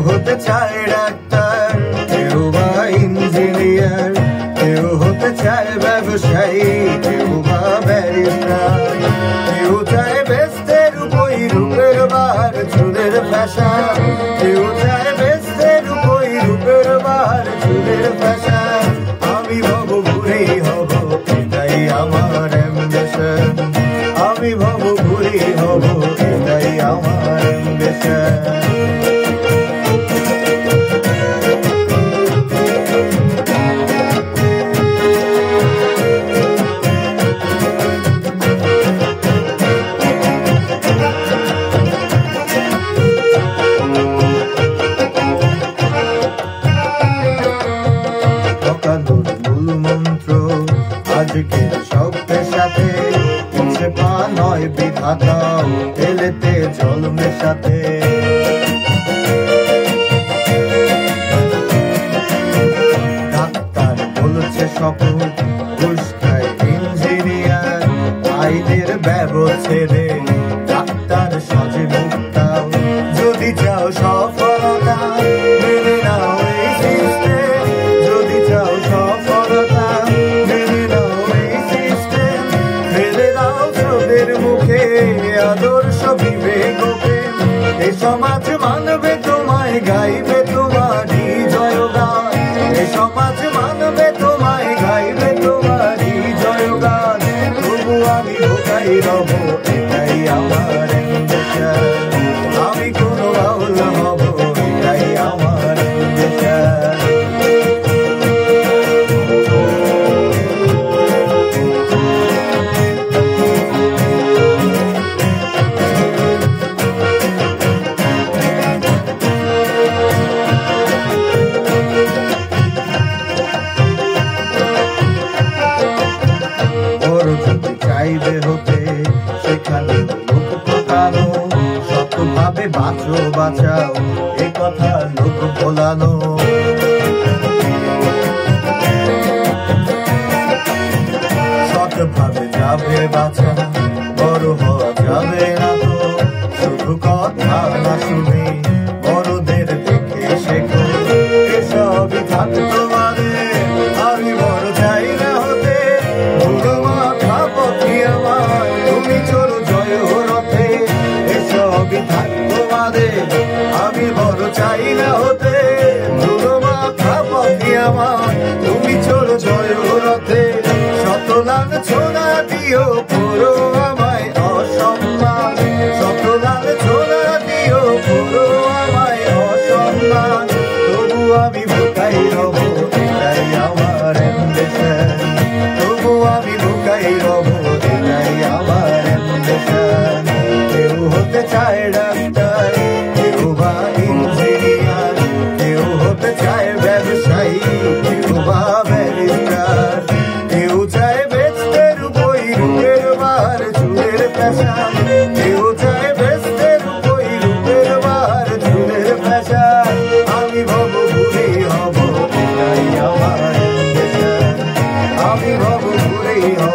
হতে চায় ডাক্তার, কেউ বা ইঞ্জিনিয়ার, কেউ হতে চায় ব্যবসায়ী, কেউ বা ব্যারিস্টার, কেউ চায় বেস্তের উপই রূপের বাহার চুলের ফ্যাশন, কেউ চায় বেস্তের উপই রূপের বাহার চুলের ফ্যাশন। আমি ভব ঘুরেই হব, এটাই আমার অ্যাম্বিশন, আমি ভব ঘুরেই হব, এটাই আমার অ্যাম্বিশন। মূল মন্ত্র আজকের সব পেশাতে, পৌঁছে পা নয় বিধাতাও এলেতে জল মেশাতে। ডাক্তার বলছে শপথ, ঘুষ খায় ইঞ্জিনিয়ার, আইনের ব্যবচ্ছেদে ডাক্তার সজে মুক্তাও। যদি চাও সফলতা মেনে নাও এই সিস্টেম, যদি চাও সফলতা মেনে নাও এই সিস্টেম, ফেলে দাও চোখের মুখে আদর্শ বিবেককে। এ সমাজ মানবে তোমায়, গাইবে তোমারই জয়গান, এ সমাজ মানবে তোমায়, গাইবে তোমারই জয়গান। তবু আমি বোকাই রব, এটাই আমার অ্যাম্বিশন, আমি কোনো বাউল হব, এটাই আমার অ্যাম্বিশন। যদি চাইবে হতে সেখানে লোক ঠকানো, সৎভাবে বাঁচো বাঁচাও এ কথা লোক ভোলানো। সৎভাবে যাবে বাঁচা, বড় হওয়া যাবে না তো, শুধু কথা না শুনে বড়দের দেখে শেখো। এসবই থাক তোমাদের, আমি বড় চাই না হতে, তুমি চলো জয় রথে। এসবই থাক তোমাদের, আমি বড় চাই না হতে, ধুলো মাথা পথে আমার, তুমি চলো জয় রথে। শত লাঞ্ছনা দিও পুরো আমায় অসম্মান, শত লাঞ্ছনা দিও পুরো আমায় অসম্মান। তবু আমি বোকাই রব, এটাই আমার অ্যাম্বিশন, তবু আমি বোকাই রব, এটাই আমার অ্যাম্বিশন। কেউ হতে চায় ডাক্তার, কেউ বা ইঞ্জিনিয়ার, কেউ হতে চায় ব্যবসায়ী, কেউ বা ব্যারিস্টার, কেউ চায় বেস্তের উপই রূপের বাহার চুলের ফ্যাশন, কেউ চায় বেস্তের উপই রূপের বাহার চুলের ফ্যাশন। আমি ভব ঘুরেই হব, এটাই আমার অ্যাম্বিশন, আমি ভব ঘুরেই হব।